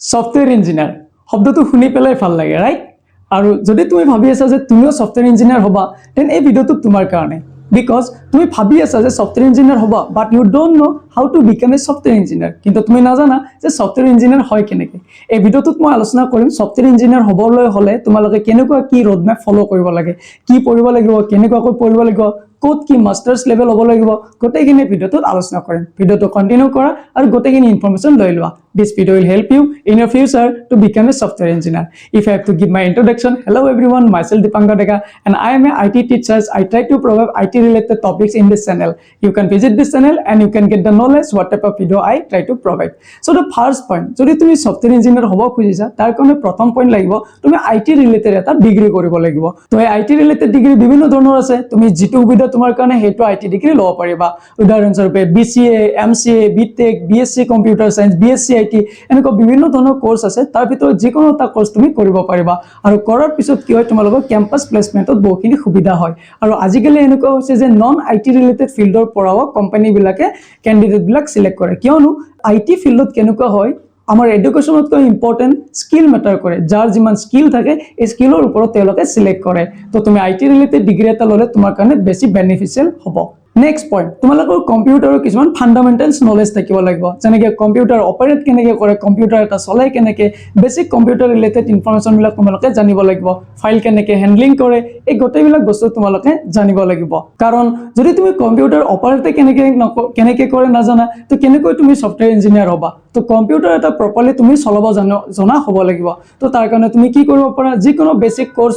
software engineer শব্দটো শুনি পেলাই ভাল লাগে ৰাইট আৰু যদি তুমি ভাবি আছা যে তুমিও সফটওয়্যাৰ ইঞ্জিনিয়াৰ হবা দেন এই ভিডিওটো তোমাৰ কাৰণে বিকজ তুমি ভাবি আছা যে সফটওয়্যার ইঞ্জিনিয়ার হবা but you don't know how to become a software engineer কিন্তু তুমি নাজানা যে সফটওয়্যার ইঞ্জিনিয়ার হয় কেনেকৈ এই ভিডিওটোত মই আলোচনা কৰিম সফটওয়্যাৰ ইঞ্জিনিয়াৰ হবলৈ হলে তোমালোকে কেনেকুৱা কি ৰোড ম্যাপ ফলো কৰিব লাগে কি পঢ়িব লাগিব কেনেকুৱাকৈ পঢ়িব লাগিব কোড কি মাস্টাৰ্স লেভেল হ'ব লাগিব গোটেইখিনি ভিডিওটোত আলোচনা কৰিম ভিডিওটো কন্টিনিউ কৰা আৰু গোটেইখিনি ইনফৰমেশন লৈ লোৱা this video will help you in your future to become a software engineer if I have to give my introduction hello everyone myself Dipankar Dega and I am a IT teacher I try to provide IT related topics in this channel you can visit this channel and you can get the knowledge what type of video I try to provide so the first point যদি তুমি software engineer হ'ব খুজিছা তাৰ কাৰণে প্ৰথম point লাগিব তুমি IT related এটা ডিগ্ৰী কৰিব লাগিব তো এই IT related ডিগ্ৰী বিভিন্ন ধৰণৰ আছে তুমি যেটো সুবিধা তোমাৰ কাৰণে হেটো IT ডিগ্ৰী ল'ব পাৰিবা উদাহৰণস্বৰূপে BCA MCA BTech BSc computer science BSc IT এনেকুৱা বিভিন্ন ধৰণৰ কোৰ্স আছে তাৰ ভিতৰত যিকোনো এটা কোৰ্স তুমি কৰিব পাৰিবা আৰু কৰাৰ পিছত কি হয় তোমালোকৰ ক্যাম্পাছ প্লেসমেন্টত বহুখিনি সুবিধা হয় আৰু আজিকালি এনেকুৱা হৈছে যে নন IT ৰিলেটেড ফিল্ডৰ পৰাও কোম্পানী বিলাকে ক্যান্ডিডেট বিলাক সিলেক্ট কৰে কিয়নো IT ফিল্ডত কেনেকুৱা হয় আমাৰ এডুকেশনতকৈ ইম্পৰ্টেন্ট স্কিল ম্যাটাৰ কৰে যাৰ যিমান স্কিল থাকে এই স্কিলৰ ওপৰত তেওঁলোকে সিলেক্ট কৰে তো তুমি IT ৰিলেটেড ডিগ্ৰী এটা ললে তোমাৰ কাৰণে বেছি বেনিফিশিয়াল হ'ব নেক্সট পইণ্ট তোমালোকৰ কম্পিউটাৰৰ কিছুমান ফান্ডামেন্টালস নলেজ থাকিব লাগিব যেনেকৈ কম্পিউটাৰ অপাৰেট কেনেকৈ কৰে কম্পিউটাৰ এটা চলাই কেনেকৈ বেসিক কম্পিউটাৰ ৰিলেটেড ইনফৰমেশন বিলাক তোমালোকে জানিব লাগিব ফাইল কেনেকৈ হ্যান্ডলিং কৰে এই গোটেইবিলাক বস্তু তোমালোকে জানিব লাগিব কাৰণ যদি তুমি কম্পিউটাৰ অপাৰেট কেনেকৈ কৰে নাজানা তো কেনেকৈ তুমি সফটওয়্যাৰ ইঞ্জিনিয়াৰ হ'বা তো কম্পিউটাৰ এটা প্ৰপাৰলি তুমি চলাব জনা হ'ব লাগিব তো তাৰ কাৰণে তুমি কি কৰিব পাৰা যিকোনো বেসিক কোৰ্স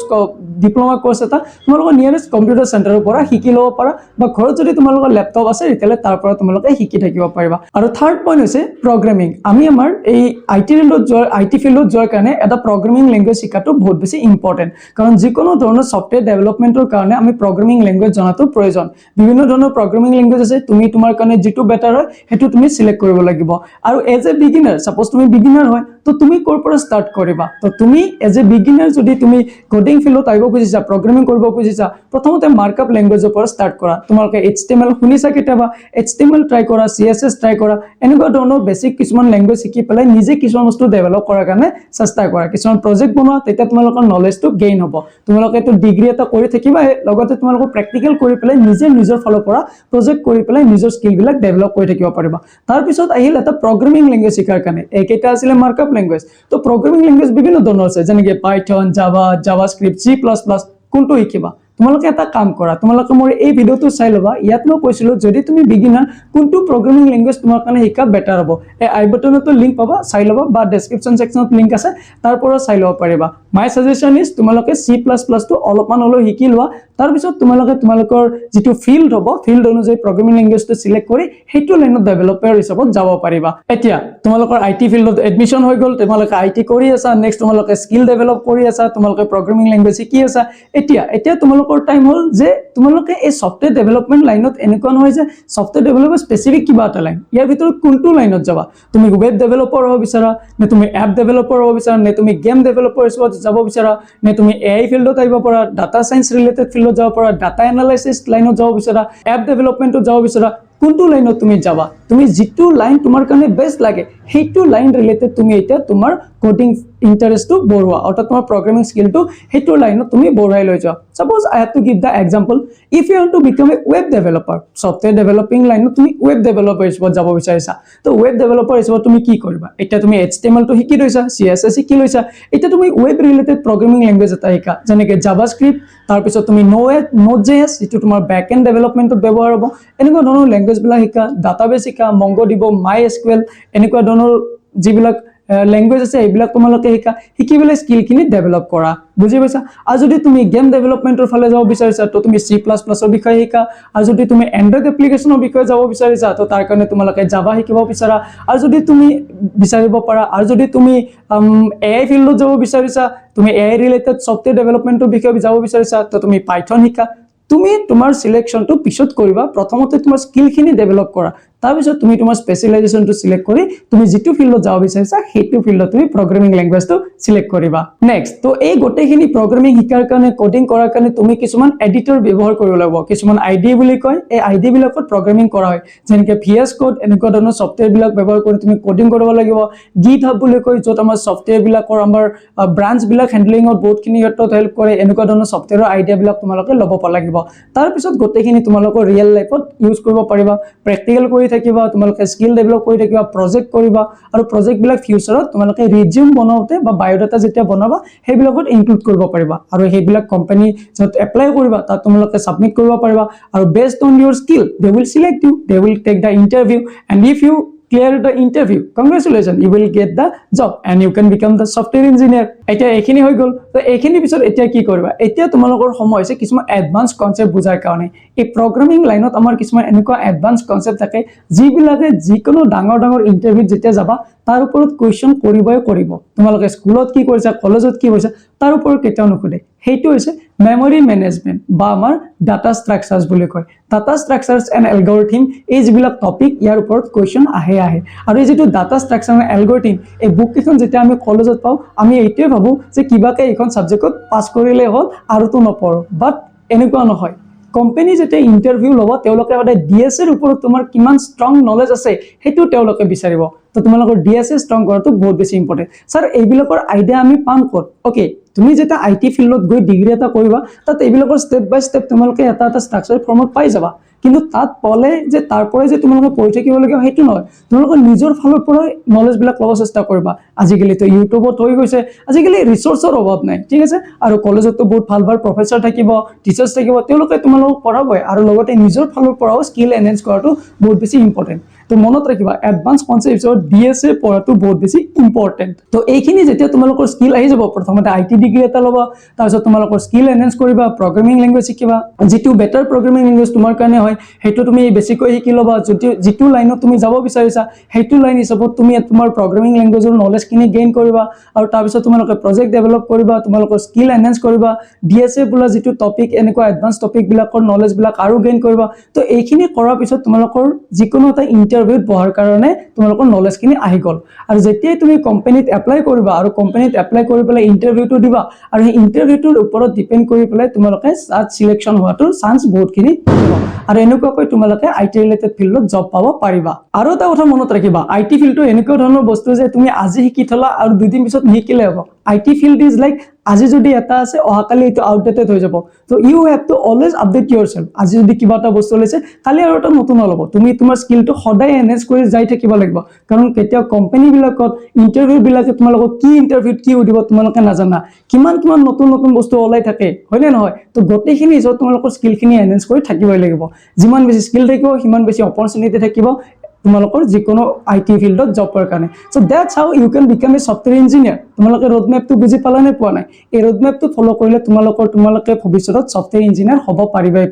ডিপ্লোমা কোৰ্স এটা তোমালোকৰ নিয়াৰেষ্ট কম্পিউটাৰ চেণ্টাৰৰ পৰা শিকি ল'ব পাৰা বা ঘৰত যদি তোমালোকৰ ল্যাপটপ আছে তেতিয়ালে তাৰ পৰা তোমালোকে শিকি থাকিব পাৰিবা আৰু থাৰ্ড পইণ্ট হৈছে প্ৰগ্ৰামিং আমি আমাৰ এই IT ফিল্ডত যোৱাৰ কাৰণে এটা প্ৰগ্ৰামিং ল্যাঙ্গুৱেজ শিকাটো বহুত বেছি ইম্পৰ্টেন্ট কাৰণ যিকোনো ধৰণৰ সফটওয়্যাৰ ডেভেলপমেন্টৰ কাৰণে আমি প্ৰগ্ৰামিং ল্যাঙ্গুৱেজ জনাটো প্ৰয়োজন বিভিন্ন ধৰণৰ প্ৰগ্ৰামিং ল্যাঙ্গুৱেজ আছে তুমি তোমাৰ কাৰণে যেটো বেটাৰ হয় হেতু তুমি সিলেক্ট কৰিব লাগিব আৰু এজ এ বিগিনাৰ সাপোজ তুমি বিগিনাৰ হয় তো তুমি কোৰ পৰা স্টাৰ্ট কৰিবা তো তুমি এজ এ বিগিনাৰ যদি তুমি কোডিং ফিল্ডত আহিব খুজিছা প্ৰগ্ৰামিং কৰিব খুজিছা প্ৰথমতে মাৰ্কআপ ল্যাঙ্গুৱেজৰ পৰা স্টাৰ্ট কৰা তোমালোকে HTML শুনিছা কেতিয়াবা HTML ট্ৰাই কৰা CSS ট্ৰাই কৰা এনেকুৱা ধৰণৰ বেসিক কিছুমান ল্যাঙ্গুৱেজ শিকি পেলাই নিজে কিছুমান বস্তু ডেভেলপ কৰাৰ কাৰণে চেষ্টা কৰা কিছুমান প্ৰজেক্ট বনোৱা তেতিয়া তোমালোকৰ নলেজটো গেইন হ'ব তোমালোকে তো ডিগ্ৰী এটা কৰি থাকিবা লগতে তোমালোকৰ প্ৰ্যাকটিক্যাল কৰি পেলাই নিজৰ ফালৰ পৰা প্ৰজেক্ট কৰি পেলাই নিজৰ স্কিল বিলাক ডেভেলপ কৰি থাকিব পাৰিবা তাৰ পিছত আহিল এটা প্ৰগ্ৰামিং ল্যাঙ্গুৱেজ শিকাৰ কাৰণে একেটা আছিল মাৰ্কআপ ল্যাঙ্গুৱেজ তো প্ৰগ্ৰামিং ল্যাঙ্গুৱেজ বিভিন্ন ধৰণৰ আছে যেনেকৈ পাইথন জাভাস্ক্ৰিপ্ট C++ কোনটো শিকিবা তোমালোকে এটা কাম কৰা তোমালোকে মোৰ এই ভিডিওটো চাই লবা ইয়াত মই কৈছিলো যদি তুমি বিগিনাৰ কোনটো প্ৰগ্ৰামিং ল্যাঙ্গুৱেজ তোমাৰ কাৰণে শিকা বেটাৰ হ'ব এই আই বাটনতো লিংক পাবা চাই লবা বা ডেসক্ৰিপচন সেকশনত লিংক আছে তাৰ পৰা চাই লব পাৰিবা মাই সাজেশন ইজ তোমালোকে C++ টো অলপমান হলেও শিকি লোৱা তাৰ পিছত তোমালোকৰ যেটো ফিল্ড হ'ব ফিল্ড অনুযায়ী প্ৰগ্ৰামিং ল্যাঙ্গুৱেজটো সিলেক্ট কৰি হেতু লাইনত ডেভেলপাৰ হিচাপত যাব পাৰিবা এতিয়া তোমালোকৰ IT ফিল্ডত এডমিশন হৈ গল তোমালোকে IT কৰি আছা নেক্সট তোমালোকে স্কিল ডেভেলপ কৰি আছা তোমালোকে প্ৰগ্ৰামিং ল্যাঙ্গুৱেজ শিকি আছা এতিয়া তোমালোকৰ টাইম হল যে তোমালোকে এই সফটওয়্যাৰ ডেভেলপমেন্ট লাইনত এনেকুৱা নহয় যে সফটওয়্যাৰ ডেভেলপাৰ স্পেসিফিক কিবা এটা লাইন ইয়াৰ ভিতৰত কোনটো লাইনত যাবা তুমি ওয়েব ডেভেলপাৰ হ'ব বিচাৰা নে তুমি এপ ডেভেলপাৰ হ'ব বিচাৰা নে তুমি গেম ডেভেলপাৰ হিচাপত যাব বিচাৰা নে তুমি AI ফিল্ডত আহিব পাৰা ডাটা সায়েন্স ৰিলেটেড ফিল্ডত যাব পাৰা ডাটা এনালাইসিস লাইনত যাব বিচাৰা এপ ডেভেলপমেন্টত যাব বিচাৰা কোনটো লাইনত তুমি যাবা তুমি যেটো লাইন তোমাৰ কাৰণে বেস্ট লাগে হেতু লাইন ৰিলেটেড তুমি এটা তোমাৰ কোডিং ইন্টাৰেস্টটো বঢ়োৱা অৰ্থাৎ তোমাৰ প্ৰগ্ৰামিং স্কিলটো হেতু লাইনত তুমি বঢ়াই লৈ যোৱা suppose I have to give the example if you want to become a web developer software developing line তুমি web developer হিচাপত যাব বিচাৰিছা তো web developer হিচাপত তুমি কি কৰিবা এটা তুমি HTML টো শিকি লৈছা CSS শিকি লৈছা এটা তুমি web related programming language এটা শিকা যেনেকৈ জাভাস্ক্ৰিপ্ট তাৰ পিছত তুমি Node.js যেটো তোমাৰ ব্যাকএন্ড ডেভেলপমেন্টত ব্যৱহাৰ হ'ব এনেকুৱা ধৰণৰ ল্যাঙ্গুৱেজ বিলাক শিকা ডাটাবেস শিকা MongoDB MySQL এনেকুৱা ধৰণৰ যিবিলাক ল্যাঙ্গুৱেজ আছে এইবিলাক তোমালোকে শিকি পেলাই স্কিলখিনি ডেভেলপ কৰা বুজি পাইছা আৰু যদি তুমি গেম ডেভেলপমেন্টৰ ফালে যাব বিচাৰিছা তো তুমি C++ ৰ বিষয়ে শিকা আৰু যদি তুমি এন্ড্ৰইড এপ্লিকেশনৰ বিষয়ে যাব বিচাৰিছা তো তাৰ কাৰণে তোমালোকে জাভা শিকিব বিচাৰা আৰু যদি তুমি বিচাৰিব পাৰা আৰু যদি তুমি AI ফিল্ডত যাব বিচাৰিছা তুমি AI ৰিলেটেড সফটওয়্যাৰ ডেভেলপমেন্টৰ বিষয়ে যাব বিচাৰিছা তো তুমি পাইথন শিকা তুমি তোমাৰ সিলেকশনটো পিছত কৰিবা প্ৰথমতে তোমাৰ স্কিলখিনি ডেভেলপ কৰা তাৰপিছত তুমি তোমাৰ স্পেচিয়েলাইজেশ্যনটো সিলেক্ট কৰি তুমি যিটো ফিল্ডত যাব বিচাৰিছা সেইটো ফিল্ডত তুমি প্ৰগ্ৰামিং ল্যাঙ্গুৱেজটো সিলেক্ট কৰিবা নেক্সট তো এই গোটেইখিনি প্ৰগ্ৰামিং শিকাৰ কাৰণে কোডিং কৰাৰ কাৰণে তুমি কিছুমান এডিটৰ ব্যৱহাৰ কৰিব লাগিব কিছুমান আইডি বুলি কয় এই আইডি বিলাকত প্ৰগ্ৰামিং কৰা হয় যেনেকৈ VS কোড এনেকুৱা ধৰণৰ সফটওয়্যাৰ বিলাক ব্যৱহাৰ কৰি তুমি কোডিং কৰিব লাগিব GitHub বুলি কয় যত আমাৰ সফটওয়্যাৰ বিলাকৰ আমাৰ ব্ৰাঞ্চ বিলাক হ্যান্ডলিংত বহুতখিনি ক্ষেত্ৰত হেল্প কৰে এনেকুৱা ধৰণৰ সফটওয়্যাৰৰ আইডিয়া বিলাক তোমালোকে ল'ব লাগিব তাৰ পিছত গোটেইখিনি তোমালোকৰ ৰিয়েল লাইফত ইউজ কৰিব পাৰিবা প্ৰেক্টিকেল কৰি থাকিবা তোমালোকে স্কিল ডেভেলপ কৰি থাকিবা প্ৰজেক্ট কৰিবা আৰু প্ৰজেক্ট বিলাক ফিউচাৰত তোমালোকে ৰিজিউম বনাওতে বা বায়োডাটা যেতিয়া বনাবা সেইবিলাকত ইনক্লুড কৰিব পাৰিবা আৰু সেইবিলাক কোম্পানী যত এপ্লাই কৰিবা তাত তোমালোকে সাবমিট কৰিব পাৰিবা আৰু based on your skill they will select you they will take the interview and if you clear the interview congratulations you will get the job and you can become the software engineer এটা এখিনি হৈ গল তো এখিনি পিছত এতিয়া কি কৰিবা এতিয়া তোমালোকৰ সময় হৈছে কিছুমান এডভান্স কনসেপ্ট বুজাৰ কাৰণে এই প্ৰগ্ৰামিং লাইনত আমাৰ কিছুমান এনেকুৱা এডভান্স কনসেপ্ট থাকে যিবিলাকে যিকোনো ডাঙৰ ডাঙৰ ইন্টাৰভিউ যেতিয়া যাবা তাৰ ওপৰত কোৱেশ্চন কৰিব তোমালোকে স্কুলত কি কৰিছা কলেজত কি কৰিছা তাৰ ওপৰত কেতিয়াও নুখুধে সেইটো হৈছে মেমৰি মেনেজমেন্ট বা আমাৰ ডাটা ষ্ট্ৰাকচাৰছ বুলি কয় ডাটা ষ্ট্ৰাকচাৰছ এণ্ড এলগৰিথম এই যিবিলাক টপিক ইয়াৰ ওপৰত কোৱেশ্চন আহে আৰু এই যেটো ডাটা ষ্ট্ৰাকচাৰ এণ্ড এলগৰিথম এই বুক কেইখন যেতিয়া আমি কলেজত পাওঁ আমি এইটোৱে ভাবো যে কিবাকে এইখন সাবজেক্টত পাস কৰিলে হ'ল আৰু তো নপঢ়ো বাট এনেকুৱা নহয় কোম্পানী যেতিয়া ইন্টাৰভিউ লব তেওঁলোকে সদায় ডিএছএৰ ওপৰত তোমাৰ কিমান ষ্ট্ৰং নলেজ আছে হেতু তেওঁলোকে বিচাৰিব তো তোমালোকৰ ডিএছএ ষ্ট্ৰং কৰাটো বহুত বেছি ইম্পৰ্টেন্ট স্যাৰ এইবিলাকৰ আইডিয়া আমি পাম ক'ত ওকে তুমি যেটা আইটি ফিল্ডত গৈ ডিগ্ৰী এটা কৰিবা তাত এইবিলাকৰ স্টেপ বাই স্টেপ তোমালোকে এটা ষ্ট্ৰাকচাৰ ফৰ্মত পাই যাবা কিন্তু তাত পলে যে তাৰপৰে যে তোমালোকে পঢ়ি থাকিব লাগে হেতু নহয় তোমালোকে নিজৰ ফালৰ পৰা নলেজ বিলাক ল'ব চেষ্টা কৰিবা আজিকালি তো ইউটিউবত হৈ গৈছে আজিকালি ৰিসোৰ্চৰ অভাৱ নাই ঠিক আছে আৰু কলেজতো বহুত ভাল ভাল প্ৰফেসৰ থাকিব টিচাৰ্ছ থাকিব তেওঁলোকে তোমালোকক পঢ়াবই আৰু লগতে নিজৰ ফালৰ পৰাও স্কিল এনহেন্স কৰাটো বহুত বেছি ইম্পৰ্টেন্ট তো মনত ৰাখিবা এডভান্স কনসেপ্টৰ ডিএছএ পঢ়াটো বহুত বেছি ইম্পৰ্টেন্ট তো এইখিনি যেতিয়া তোমালোকৰ স্কিল আহি যাব প্ৰথমতে আইটি ডিগ্ৰী এটা ল'বা তাৰপিছত তোমালোকৰ স্কিল এনহেন্স কৰিবা প্ৰগ্ৰামিং ল্যাঙ্গুৱেজ শিকিবা যেটো বেটাৰ প্ৰগ্ৰামিং ল্যাঙ্গুৱেজ তোমাৰ কাৰণে হয় হেতু তুমি বেছিকৈ শিকি লবা যেটো লাইনত তুমি যাব বিচাৰিছা হেতু লাইন হিচাপত তুমি তোমাৰ প্ৰগ্ৰামিং ল্যাঙ্গুৱেজৰ নলেজ কিনি গেইন কৰিবা আৰু তাৰপিছত তোমালোকে প্ৰজেক্ট ডেভেলপ কৰিবা তোমালোকৰ স্কিল এনহেন্স কৰিবা ডিএছএ বোলা যেটো টপিক এনেকুৱা এডভান্স টপিক বিলাকৰ নলেজ বিলাক আৰু গেইন কৰিবা তো এইখিনি কৰাৰ পিছত তোমালোকৰ যিকোনো এটা ইন্টাৰভিউত বহাৰ কাৰণে তোমালোকৰ নলেজ কিনি আহি গল আৰু যেতিয়া তুমি কোম্পানীত এপ্লাই কৰিবা আৰু কোম্পানীত এপ্লাই কৰি পেলাই ইন্টাৰভিউটো দিবা আৰু এই ইন্টাৰভিউটোৰ ওপৰত ডিপেন্ড কৰি পেলাই তোমালোকে সিলেকশন হোৱাটোৰ চান্স বহুতখিনি আৰু এনেকুৱাকৈ তোমালোকে আইটি ৰিলেটেড ফিল্ডত জব পাব পাৰিবা আৰু এটা কথা মনত ৰাখিবা আইটি ফিল্ডটো এনেকুৱা ধৰণৰ বস্তু যে তুমি আজি শিকি থলা আৰু দুদিন পিছত নিশিকিলে হ'ব আইটি ফিল্ড ইজ লাইক আজি যদি এটা আছে অহাকালি এটো আউটডেটেড হৈ যাব তো you have to always update yourself আজি যদি কিবা এটা বস্তু লৈছে কালি আৰু এটা নতুন হ'ব তুমি তোমাৰ স্কিলটো সদায় এনহেন্স কৰি যাই থাকিব লাগিব কাৰণ কেতিয়া কোম্পানী বিলাকত ইন্টাৰভিউ বিলাকে তোমালোকক কি ইন্টাৰভিউত কি উঠিব তোমালোকে নাজানা কিমান নতুন বস্তু ওলাই থাকে হয়নে নহয় তো গোটেইখিনি যত তোমালোকৰ স্কিলখিনি এনহেন্স কৰি থাকিবই লাগিব যিমান বেছি স্কিল থাকিব সিমান বেছি অপৰচুনিটি থাকিব তোমালোকৰ যিকোনো আইটি ফিল্ডত জব কৰাৰ কাৰণে so that's how you can become a software engineer তোমালোকে ৰোডমেপটো বুজি পালা নে পোৱা নাই এই ৰোডমেপটো ফলো কৰিলে তোমালোকে ভৱিষ্যতত সফটওয়্যাৰ ইঞ্জিনিয়াৰ হ'ব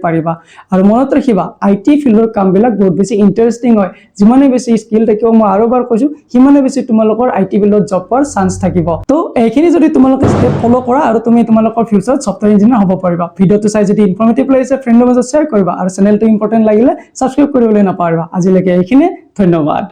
পাৰিবা আৰু মনত ৰাখিবা আইটি ফিল্ডৰ কামবিলাক বহুত বেছি ইন্টাৰেষ্টিং হয় যিমানে বেছি স্কিল থাকিব মই আৰু বাৰ কৈছো সিমানে বেছি তোমালোকৰ আইটি ফিল্ডত জব পোৱাৰ চান্স থাকিব তো এইখিনি যদি তোমালোকে স্টেপ ফলো কৰা আৰু তুমি তোমালোকৰ ফিউচাৰত সফটওয়্যাৰ ইঞ্জিনিয়াৰ হ'ব পাৰিবা ভিডিওটো চাই যদি ইনফৰমেটিভ লাগিছে ফ্ৰেণ্ডৰ মাজত শ্বেয়াৰ কৰিবা আৰু চেনেলটো ইম্পৰ্টেন্ট লাগিলে সাবস্ক্ৰাইব কৰিবলৈ নাপাহৰিবা আজিলৈকে এইখিনি ধন্যবাদ